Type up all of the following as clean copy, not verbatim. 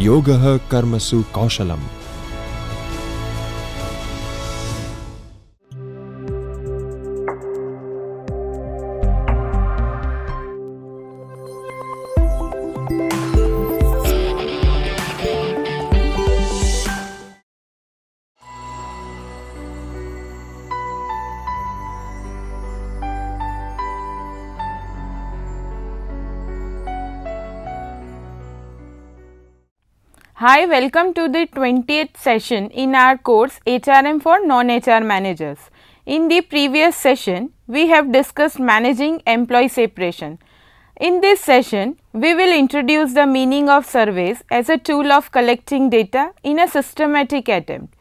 योगः कर्मसु कौशलम्. Hi, welcome to the 20th session in our course HRM for non-HR managers. In the previous session, we have discussed managing employee separation. In this session, we will introduce the meaning of surveys as a tool of collecting data in a systematic attempt.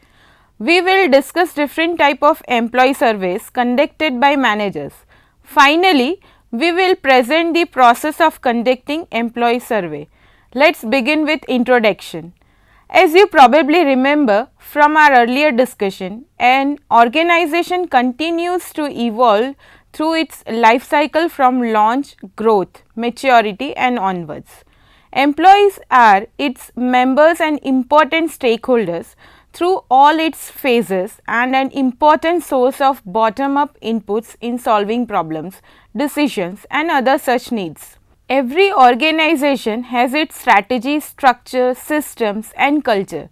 We will discuss different type of employee surveys conducted by managers. Finally, we will present the process of conducting employee survey. Let's begin with introduction. As you probably remember from our earlier discussion, an organization continues to evolve through its life cycle from launch, growth, maturity and onwards. Employees are its members and important stakeholders through all its phases and an important source of bottom-up inputs in solving problems, decisions and other such needs. Every organization has its strategy, structure, systems and culture.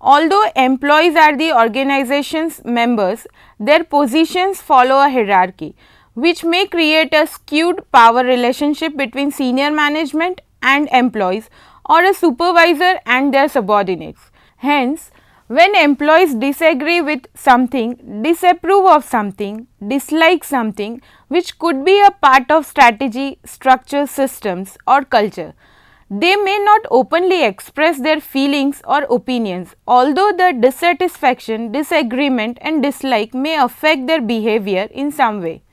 Although employees are the organization's members, their positions follow a hierarchy, which may create a skewed power relationship between senior management and employees or a supervisor and their subordinates. Hence, when employees disagree with something, disapprove of something, dislike something which could be a part of strategy, structure, systems or culture, they may not openly express their feelings or opinions, although the dissatisfaction, disagreement and dislike may affect their behavior in some way.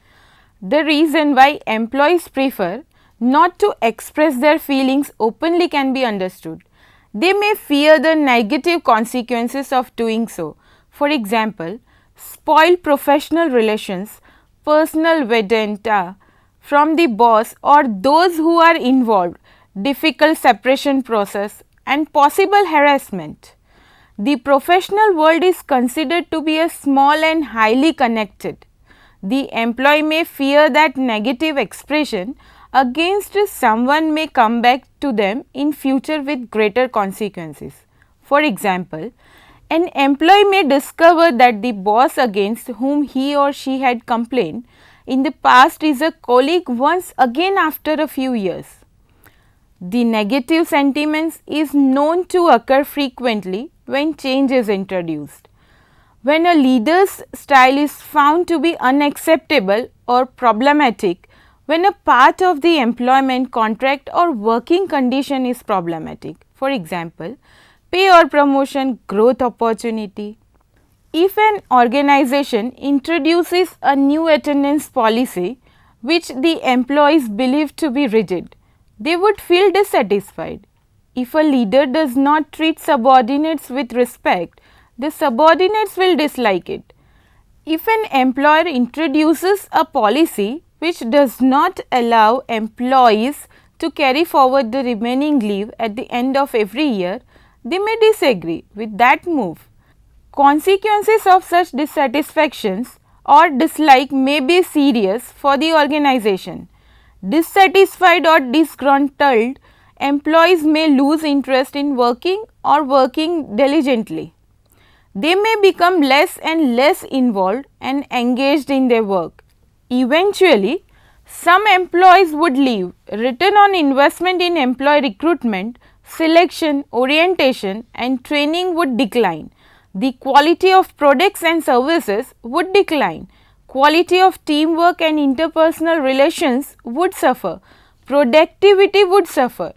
The reason why employees prefer not to express their feelings openly can be understood. They may fear the negative consequences of doing so. For example, spoiled professional relations, personal vendetta from the boss or those who are involved, difficult separation process and possible harassment. The professional world is considered to be a small and highly connected. The employee may fear that negative expression against someone may come back to them in future with greater consequences. For example, an employee may discover that the boss against whom he or she had complained in the past is a colleague once again after a few years. The negative sentiments is known to occur frequently when change is introduced. When a leader's style is found to be unacceptable or problematic, when a part of the employment contract or working condition is problematic, for example, pay or promotion, growth opportunity. If an organization introduces a new attendance policy which the employees believe to be rigid, they would feel dissatisfied. If a leader does not treat subordinates with respect, the subordinates will dislike it. If an employer introduces a policy which does not allow employees to carry forward the remaining leave at the end of every year, they may disagree with that move. Consequences of such dissatisfactions or dislike may be serious for the organization. Dissatisfied or disgruntled employees may lose interest in working or working diligently. They may become less and less involved and engaged in their work. Eventually, some employees would leave. Return on investment in employee recruitment, selection, orientation and training would decline. The quality of products and services would decline. Quality of teamwork and interpersonal relations would suffer. Productivity would suffer.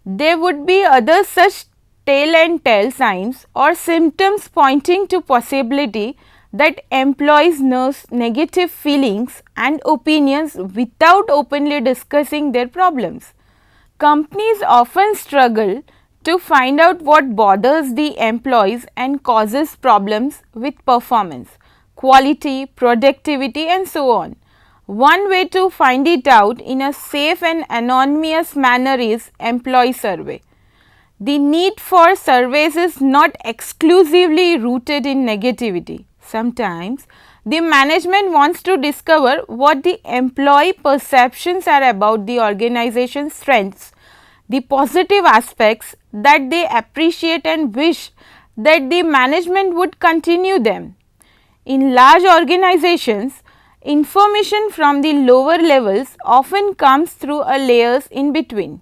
There would be other such tell and tell signs or symptoms pointing to possibility that employees nurse negative feelings and opinions without openly discussing their problems. Companies often struggle to find out what bothers the employees and causes problems with performance, quality, productivity and so on. One way to find it out in a safe and anonymous manner is employee survey. The need for surveys is not exclusively rooted in negativity. Sometimes the management wants to discover what the employee perceptions are about the organization's strengths, the positive aspects that they appreciate and wish that the management would continue them. In large organizations, information from the lower levels often comes through a layers in between.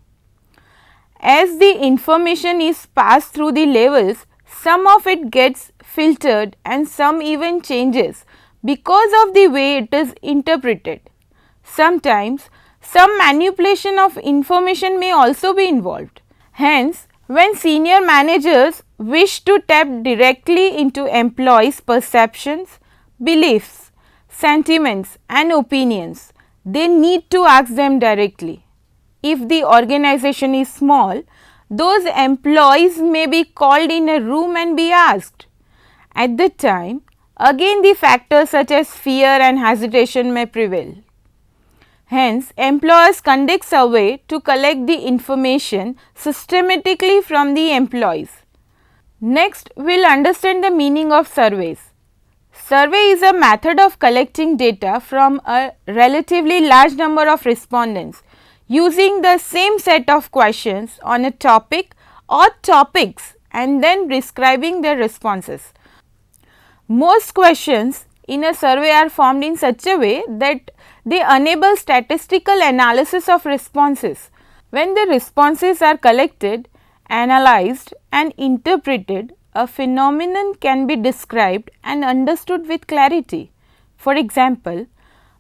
As the information is passed through the levels, some of it gets filtered and some even changes because of the way it is interpreted. Sometimes, some manipulation of information may also be involved. Hence, when senior managers wish to tap directly into employees' perceptions, beliefs, sentiments and opinions, they need to ask them directly. If the organization is small, those employees may be called in a room and be asked. At the time, again the factors such as fear and hesitation may prevail. Hence, employers conduct survey to collect the information systematically from the employees. Next, we will understand the meaning of surveys. Survey is a method of collecting data from a relatively large number of respondents using the same set of questions on a topic or topics and then describing their responses. Most questions in a survey are formed in such a way that they enable statistical analysis of responses. When the responses are collected, analyzed and interpreted, a phenomenon can be described and understood with clarity. For example,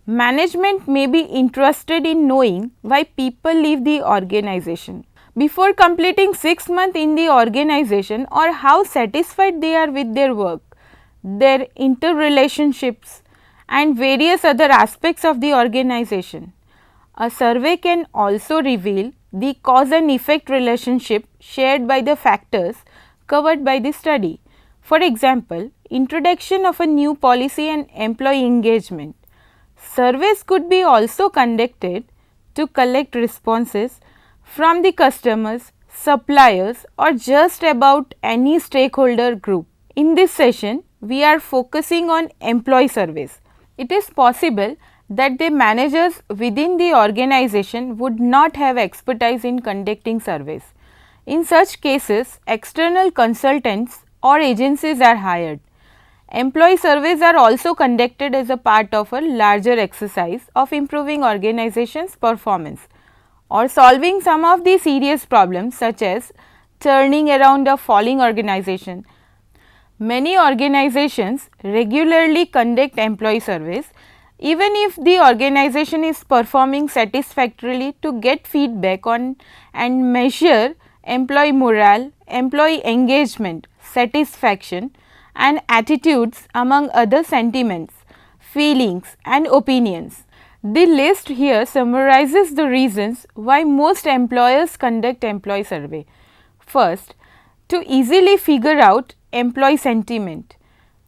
management may be interested in knowing why people leave the organization before completing 6 months in the organization or how satisfied they are with their work, their interrelationships and various other aspects of the organization. A survey can also reveal the cause and effect relationship shared by the factors covered by the study. For example, introduction of a new policy and employee engagement. Surveys could be also conducted to collect responses from the customers, suppliers or just about any stakeholder group. In this session, we are focusing on employee surveys. It is possible that the managers within the organization would not have expertise in conducting surveys. In such cases, external consultants or agencies are hired. Employee surveys are also conducted as a part of a larger exercise of improving organization's performance or solving some of the serious problems such as turning around a falling organization. Many organizations regularly conduct employee surveys even if the organization is performing satisfactorily to get feedback on and measure employee morale, employee engagement, satisfaction and attitudes among other sentiments, feelings and opinions. The list here summarizes the reasons why most employers conduct employee survey. First, to easily figure out employee sentiment.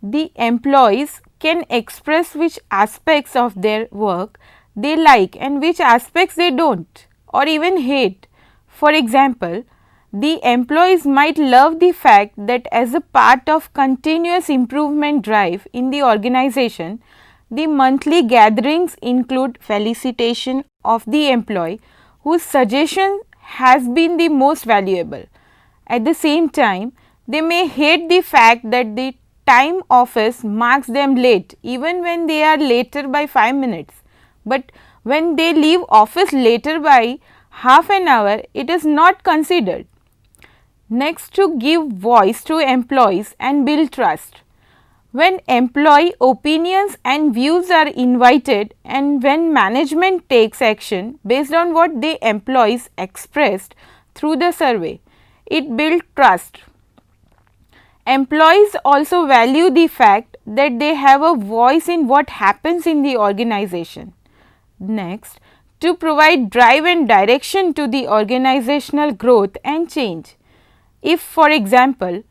The employees can express which aspects of their work they like and which aspects they do not or even hate. For example, the employees might love the fact that as a part of continuous improvement drive in the organization, the monthly gatherings include felicitation of the employee whose suggestion has been the most valuable. At the same time, they may hate the fact that the time office marks them late even when they are later by 5 minutes, but when they leave office later by half an hour, it is not considered. Next, to give voice to employees and build trust. When employee opinions and views are invited and when management takes action based on what the employees expressed through the survey, it builds trust. Employees also value the fact that they have a voice in what happens in the organization. Next, to provide drive and direction to the organizational growth and change. If, for example,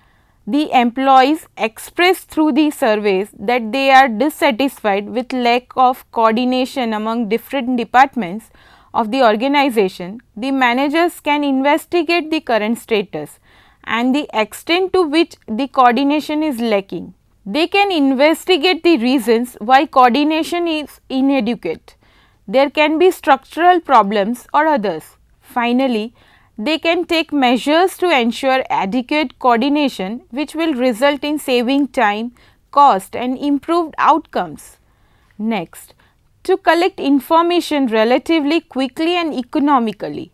the employees express through the surveys that they are dissatisfied with lack of coordination among different departments of the organization, the managers can investigate the current status and the extent to which the coordination is lacking. They can investigate the reasons why coordination is inadequate. There can be structural problems or others. Finally, they can take measures to ensure adequate coordination which will result in saving time, cost and improved outcomes. Next, to collect information relatively quickly and economically.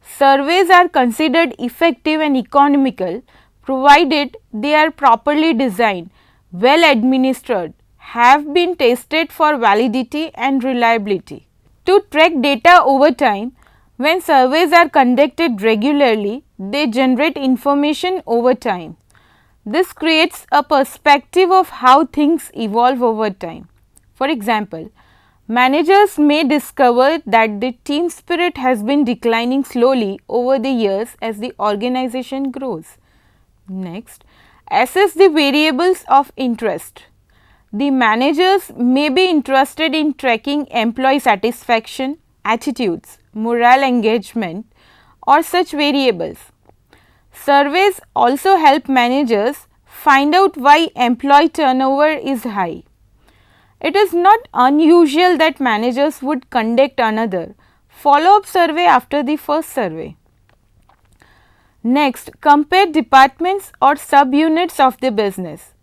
Surveys are considered effective and economical provided they are properly designed, well administered, have been tested for validity and reliability. To track data over time, when surveys are conducted regularly, they generate information over time. This creates a perspective of how things evolve over time. For example, managers may discover that the team spirit has been declining slowly over the years as the organization grows. Next, assess the variables of interest. The managers may be interested in tracking employee satisfaction, attitudes, morale, engagement or such variables. Surveys also help managers find out why employee turnover is high. It is not unusual that managers would conduct another follow-up survey after the first survey. Next, compare departments or subunits of the business.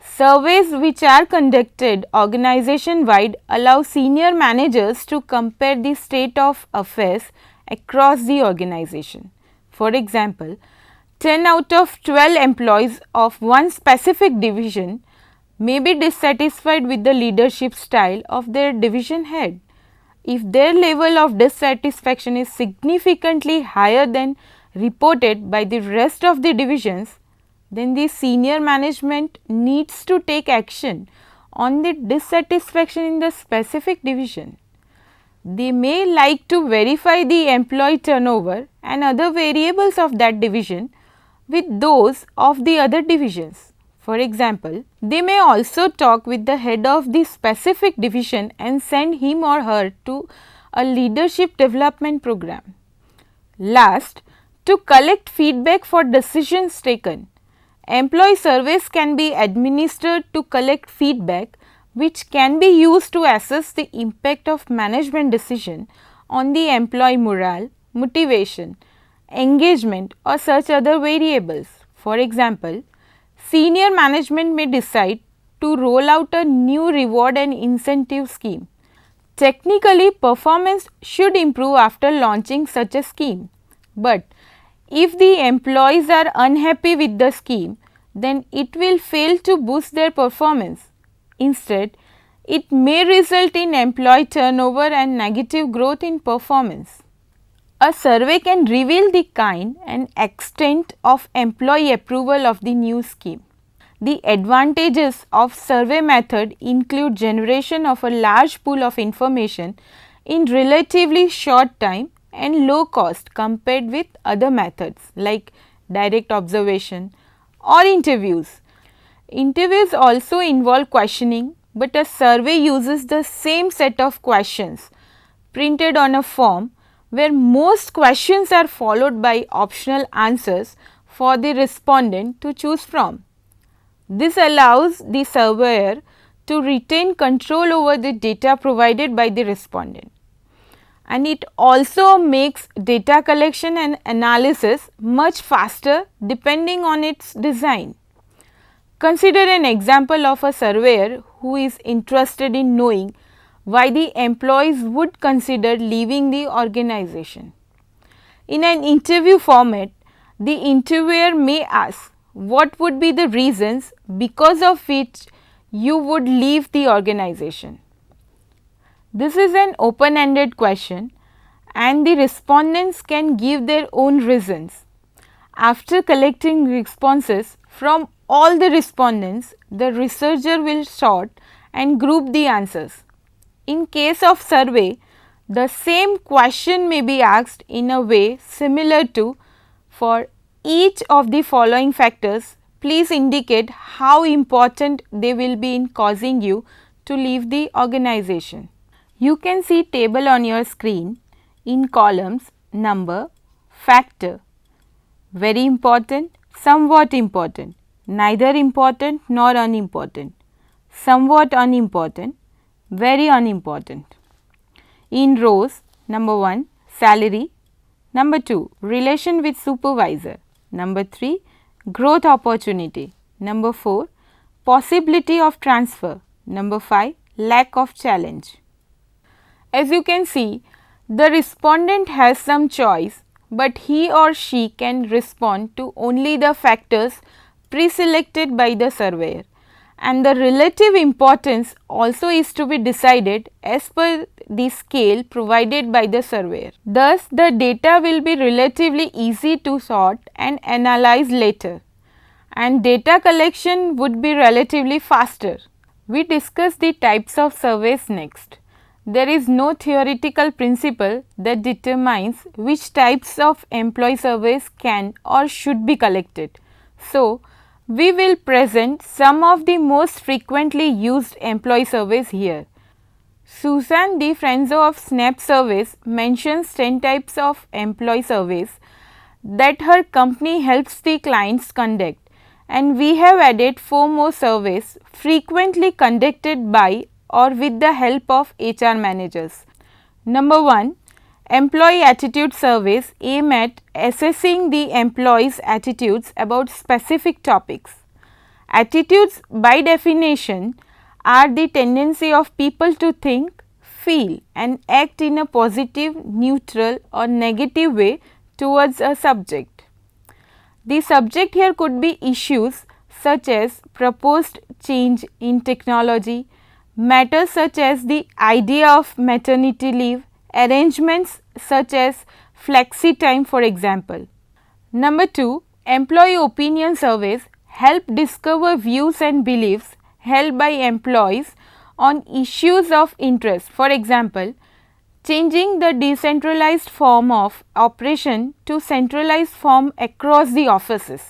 Surveys which are conducted organization-wide allow senior managers to compare the state of affairs across the organization. For example, 10 out of 12 employees of one specific division may be dissatisfied with the leadership style of their division head. If their level of dissatisfaction is significantly higher than reported by the rest of the divisions, then the senior management needs to take action on the dissatisfaction in the specific division. They may like to verify the employee turnover and other variables of that division with those of the other divisions. For example, they may also talk with the head of the specific division and send him or her to a leadership development program. Last, to collect feedback for decisions taken. Employee surveys can be administered to collect feedback which can be used to assess the impact of management decision on the employee morale, motivation, engagement or such other variables. For example, senior management may decide to roll out a new reward and incentive scheme. Technically, performance should improve after launching such a scheme, but if the employees are unhappy with the scheme, then it will fail to boost their performance. Instead, it may result in employee turnover and negative growth in performance. A survey can reveal the kind and extent of employee approval of the new scheme. The advantages of survey method include generation of a large pool of information in relatively short time and low cost compared with other methods like direct observation or interviews. Interviews also involve questioning, but a survey uses the same set of questions printed on a form where most questions are followed by optional answers for the respondent to choose from. This allows the surveyor to retain control over the data provided by the respondent, and it also makes data collection and analysis much faster depending on its design. Consider an example of a surveyor who is interested in knowing why the employees would consider leaving the organization. In an interview format, the interviewer may ask, what would be the reasons because of which you would leave the organization? This is an open-ended question and the respondents can give their own reasons. After collecting responses from all the respondents, the researcher will sort and group the answers. In case of survey, the same question may be asked in a way similar to, for each of the following factors, please indicate how important they will be in causing you to leave the organization. You can see table on your screen in columns number, factor. Very important, somewhat important, neither important nor unimportant, somewhat unimportant, very unimportant. In rows, number 1, salary, number 2, relation with supervisor, number 3, growth opportunity, number 4, possibility of transfer, number 5, lack of challenge. As you can see, the respondent has some choice, but he or she can respond to only the factors pre-selected by the surveyor, and the relative importance also is to be decided as per the scale provided by the surveyor. Thus, the data will be relatively easy to sort and analyze later, and data collection would be relatively faster. We discuss the types of surveys next. There is no theoretical principle that determines which types of employee surveys can or should be collected. So, we will present some of the most frequently used employee surveys here. Susan DiFranzo of Snap Surveys mentions 10 types of employee surveys that her company helps the clients conduct, and we have added 4 more surveys frequently conducted by or with the help of HR managers. Number 1, employee attitude surveys aim at assessing the employees' attitudes about specific topics. Attitudes by definition are the tendency of people to think, feel and act in a positive, neutral or negative way towards a subject. The subject here could be issues such as proposed change in technology, matters such as the idea of maternity leave, arrangements such as flexi time for example. Number 2, employee opinion surveys help discover views and beliefs held by employees on issues of interest. For example, changing the decentralized form of operation to centralized form across the offices.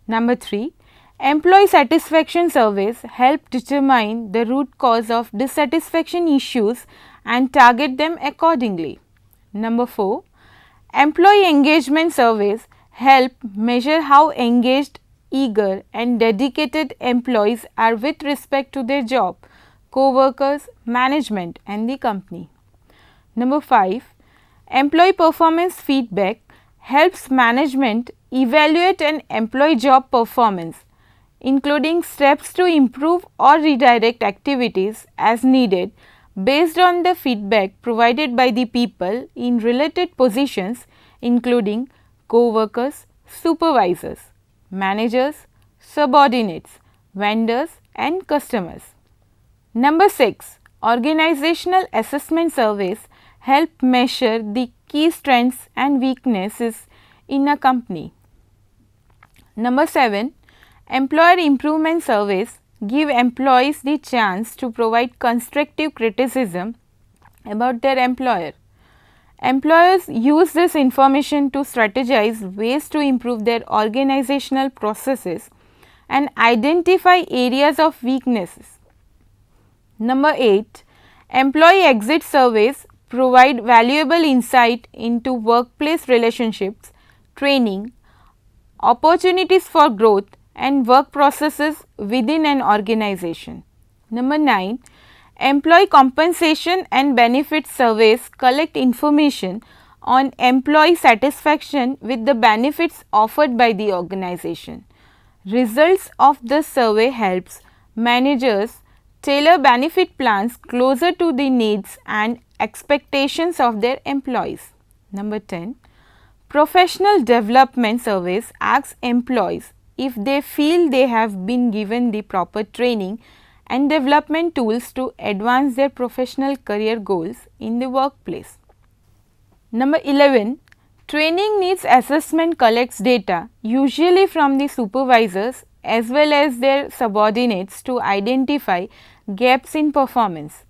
Number 3, employee satisfaction surveys help determine the root cause of dissatisfaction issues and target them accordingly. Number 4, employee engagement surveys help measure how engaged, eager and dedicated employees are with respect to their job, co-workers, management and the company. Number 5, employee performance feedback helps management evaluate an employee job performance, including steps to improve or redirect activities as needed based on the feedback provided by the people in related positions, including co-workers, supervisors, managers, subordinates, vendors and customers. Number 6, organizational assessment surveys help measure the key strengths and weaknesses in a company. Number 7, employer improvement surveys give employees the chance to provide constructive criticism about their employer. Employers use this information to strategize ways to improve their organizational processes and identify areas of weaknesses. Number 8, employee exit surveys provide valuable insight into workplace relationships, training, opportunities for growth and work processes within an organization. Number 9, employee compensation and benefits surveys collect information on employee satisfaction with the benefits offered by the organization. Results of this survey helps managers tailor benefit plans closer to the needs and expectations of their employees. Number 10, professional development surveys ask employees if they feel they have been given the proper training and development tools to advance their professional career goals in the workplace. Number 11, training needs assessment collects data usually from the supervisors as well as their subordinates to identify gaps in performance.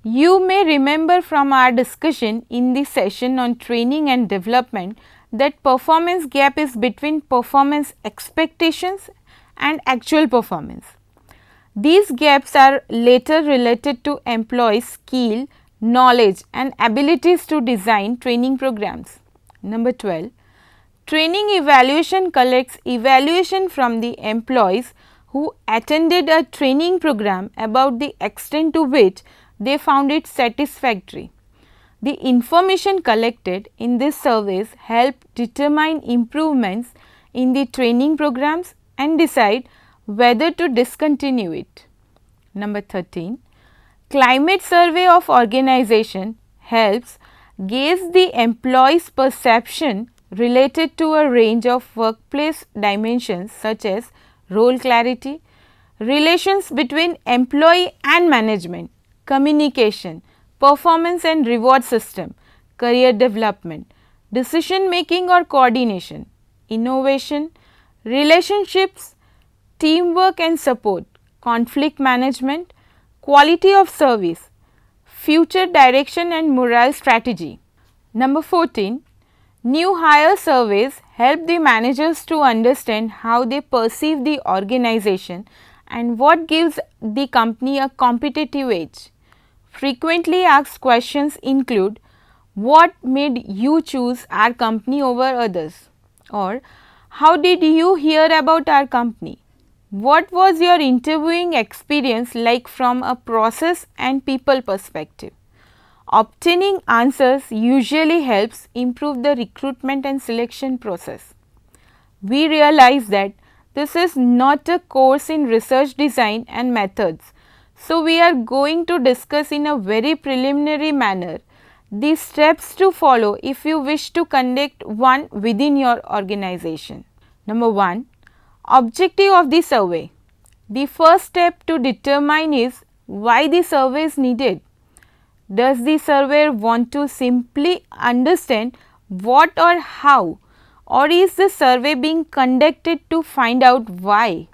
You may remember from our discussion in the session on training and development that performance gap is between performance expectations and actual performance. These gaps are later related to employee skill, knowledge and abilities to design training programs. Number 12, Training evaluation collects evaluation from the employees who attended a training program about the extent to which they found it satisfactory. The information collected in these surveys help determine improvements in the training programs and decide whether to discontinue it. Number 13. Climate survey of organization helps gauge the employee's perception related to a range of workplace dimensions such as role clarity, relations between employee and management, communication, performance and reward system, career development, decision making or coordination, innovation, relationships, teamwork and support, conflict management, quality of service, future direction and morale strategy. Number 14. New hire surveys help the managers to understand how they perceive the organization and what gives the company a competitive edge. Frequently asked questions include, what made you choose our company over others? Or, how did you hear about our company? What was your interviewing experience like from a process and people perspective? Obtaining answers usually helps improve the recruitment and selection process. We realize that this is not a course in research design and methods, so we are going to discuss in a very preliminary manner the steps to follow if you wish to conduct one within your organization. Number 1. Objective of the survey. The first step to determine is why the survey is needed. Does the surveyor want to simply understand what or how, or is the survey being conducted to find out why?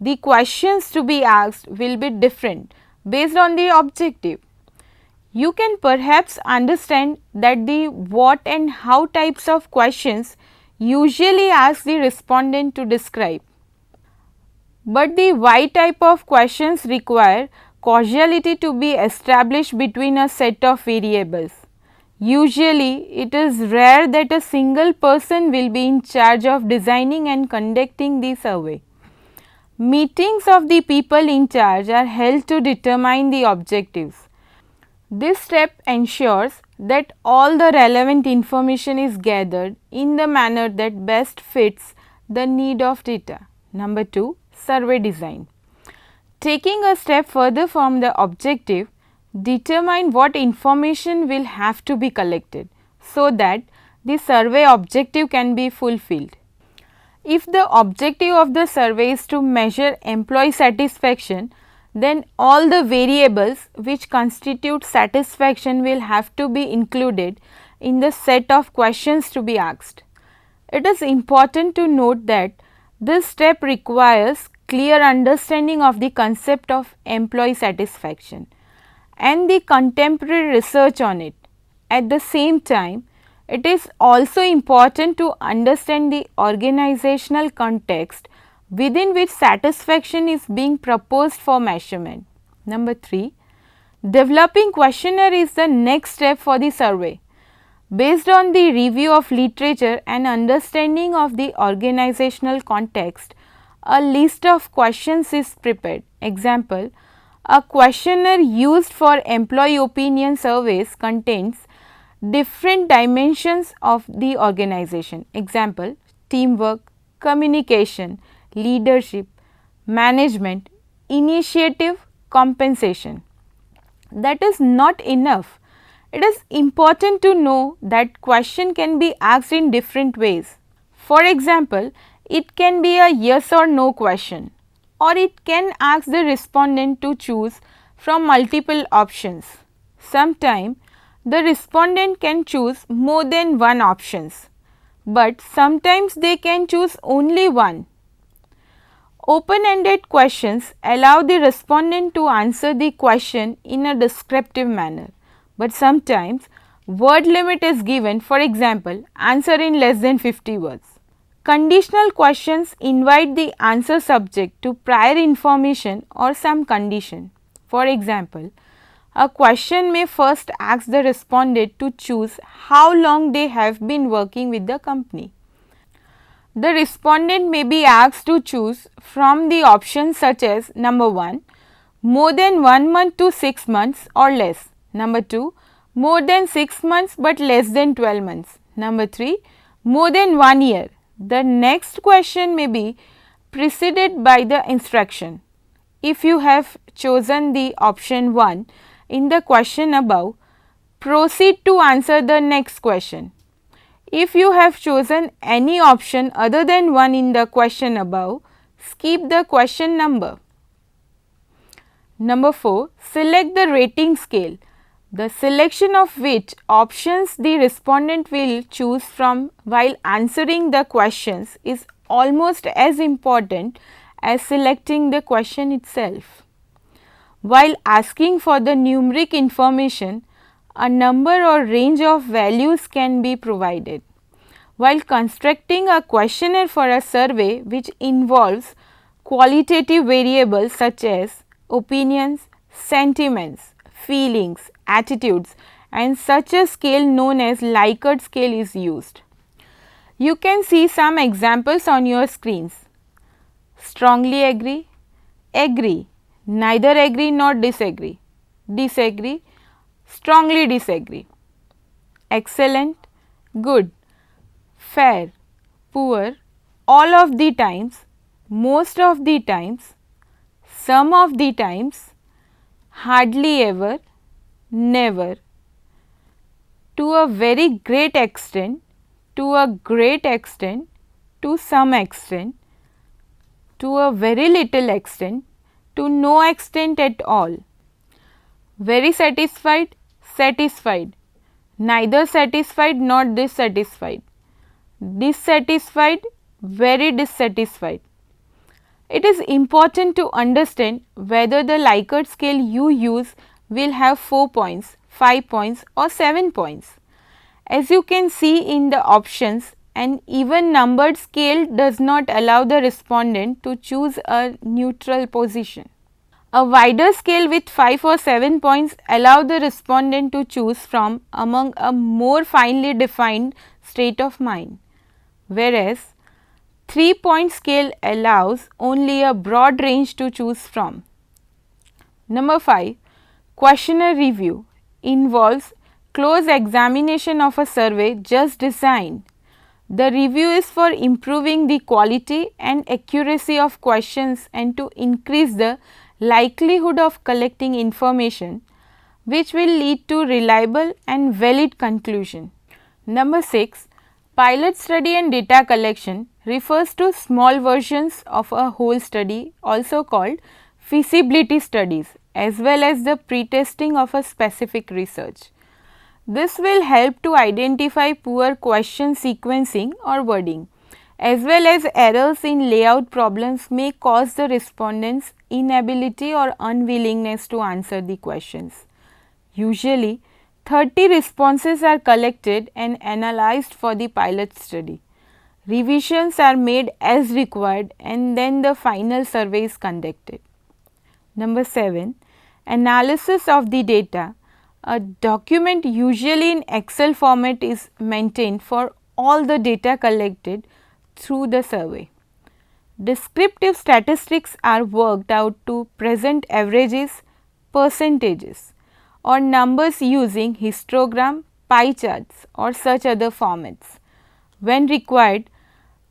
The questions to be asked will be different based on the objective. You can perhaps understand that the what and how types of questions usually ask the respondent to describe. But the why type of questions require causality to be established between a set of variables. Usually, it is rare that a single person will be in charge of designing and conducting the survey. Meetings of the people in charge are held to determine the objectives. This step ensures that all the relevant information is gathered in the manner that best fits the need of data. Number 2. Survey design. Taking a step further from the objective, determine what information will have to be collected so that the survey objective can be fulfilled. If the objective of the survey is to measure employee satisfaction, then all the variables which constitute satisfaction will have to be included in the set of questions to be asked. It is important to note that this step requires clear understanding of the concept of employee satisfaction and the contemporary research on it. At the same time, it is also important to understand the organizational context within which satisfaction is being proposed for measurement. Number 3. Developing questionnaire is the next step for the survey. Based on the review of literature and understanding of the organizational context, a list of questions is prepared. Example, a questionnaire used for employee opinion surveys contains different dimensions of the organization. Example, teamwork, communication, leadership, management, initiative, compensation. That is not enough. It is important to know that question can be asked in different ways. For example, it can be a yes or no question, or it can ask the respondent to choose from multiple options. Sometimes the respondent can choose more than one options, but sometimes they can choose only one. Open-ended questions allow the respondent to answer the question in a descriptive manner, but sometimes word limit is given, for example, answer in less than 50 words. Conditional questions invite the answer subject to prior information or some condition. For example, a question may first ask the respondent to choose how long they have been working with the company. The respondent may be asked to choose from the options such as number 1, more than 1 month to 6 months or less. Number 2, more than 6 months but less than 12 months. Number 3, more than 1 year. The next question may be preceded by the instruction. If you have chosen the option 1 in the question above, proceed to answer the next question. If you have chosen any option other than 1 in the question above, skip the question number. Number 4, select the rating scale, the selection of which options the respondent will choose from while answering the questions is almost as important as selecting the question itself. While asking for the numeric information, a number or range of values can be provided. While constructing a questionnaire for a survey which involves qualitative variables such as opinions, sentiments, feelings, attitudes, and such a scale known as Likert scale is used. You can see some examples on your screens. Strongly agree, agree, neither agree nor disagree, disagree, strongly disagree, excellent, good, fair, poor, all of the times, most of the times, some of the times, hardly ever, never, to a very great extent, to a great extent, to some extent, to a very little extent, to no extent at all. Very satisfied, satisfied, neither satisfied nor dissatisfied, dissatisfied, very dissatisfied. It is important to understand whether the Likert scale you use will have 4 points, 5 points or 7 points. As you can see in the options, an even numbered scale does not allow the respondent to choose a neutral position. A wider scale with 5 or 7 points allow the respondent to choose from among a more finely defined state of mind, whereas 3-point scale allows only a broad range to choose from. Number 5, questionnaire review involves close examination of a survey just designed. The review is for improving the quality and accuracy of questions and to increase the likelihood of collecting information which will lead to reliable and valid conclusion. Number 6, pilot study and data collection refers to small versions of a whole study, also called feasibility studies, as well as the pretesting of a specific research. This will help to identify poor question sequencing or wording, as well as errors in layout problems may cause the respondent's inability or unwillingness to answer the questions. Usually, 30 responses are collected and analyzed for the pilot study. Revisions are made as required and then the final survey is conducted. Number 7, analysis of the data. A document usually in Excel format is maintained for all the data collected through the survey. Descriptive statistics are worked out to present averages, percentages or numbers using histogram, pie charts or such other formats. When required,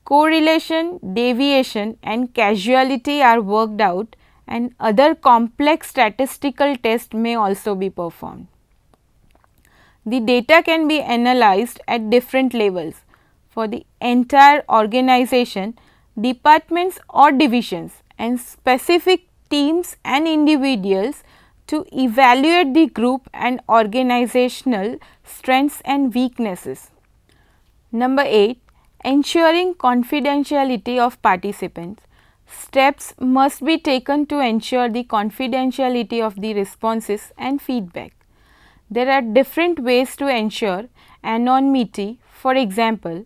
correlation, deviation and causality are worked out and other complex statistical tests may also be performed. The data can be analyzed at different levels for the entire organization, departments or divisions and specific teams and individuals to evaluate the group and organizational strengths and weaknesses. Number 8, ensuring confidentiality of participants. Steps must be taken to ensure the confidentiality of the responses and feedback. There are different ways to ensure anonymity. For example,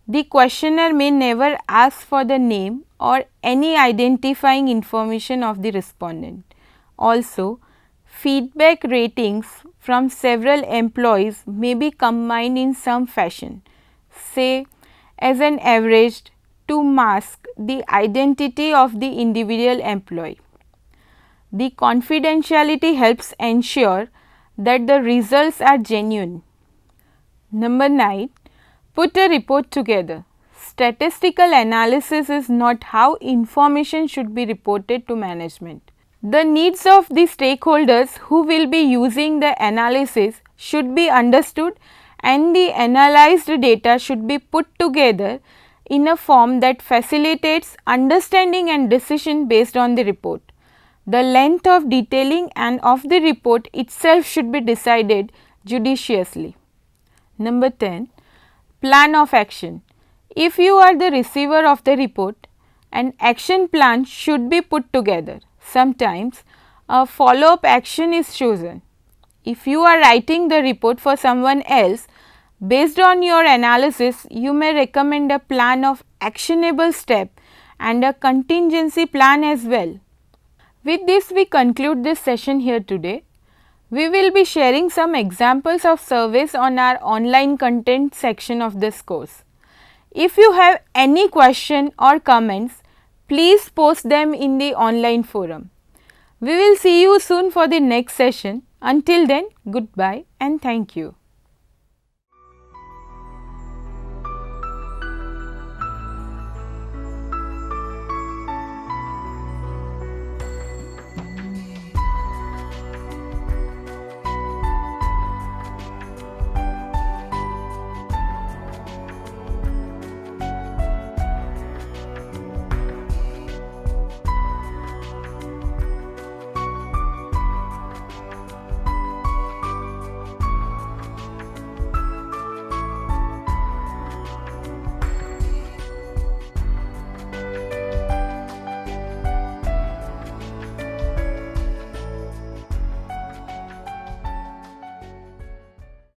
the questionnaire may never ask for the name or any identifying information of the respondent. Also, feedback ratings from several employees may be combined in some fashion, say as an averaged, to mask the identity of the individual employee. The confidentiality helps ensure that the results are genuine. Number 9. Put a report together. Statistical analysis is not how information should be reported to management. The needs of the stakeholders who will be using the analysis should be understood, and the analyzed data should be put together in a form that facilitates understanding and decision based on the report. The length of detailing and of the report itself should be decided judiciously. Number 10. Plan of action. If you are the receiver of the report, an action plan should be put together. Sometimes a follow-up action is chosen. If you are writing the report for someone else, based on your analysis, you may recommend a plan of actionable step and a contingency plan as well. With this, we conclude this session here today. We will be sharing some examples of surveys on our online content section of this course. If you have any question or comments, please post them in the online forum. We will see you soon for the next session. Until then, goodbye and thank you.